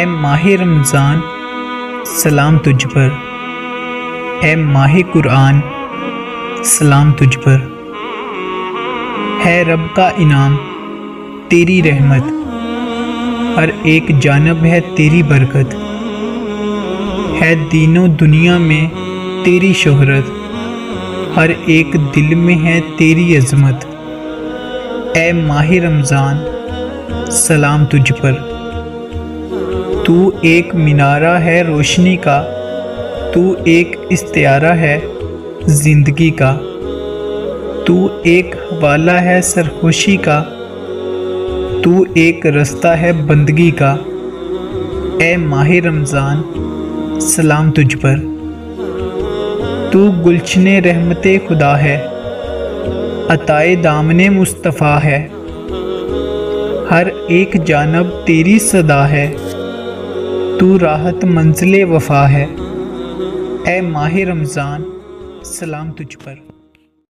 اے ماہ رمضان سلام تجھ پر، اے ماہ قرآن سلام تجھ پر، ہے رب کا انعام تیری رحمت، ہر ایک جانب ہے تیری برکت، ہے دین و دنیا میں تیری شہرت، ہر ایک دل میں ہے تیری عظمت، اے ماہ رمضان سلام تجھ پر۔ تو ایک مینارہ ہے روشنی کا، تو ایک استعارہ ہے زندگی کا، تو ایک حوالہ ہے سرخوشی کا، تو ایک رستہ ہے بندگی کا، اے ماہ رمضان سلام تجھ پر۔ تو گلشن رحمت خدا ہے، عطائے دامن مصطفیٰ ہے، ہر ایک جانب تیری صدا ہے، تو راحت منزل وفا ہے، اے ماہ رمضان سلام تجھ پر۔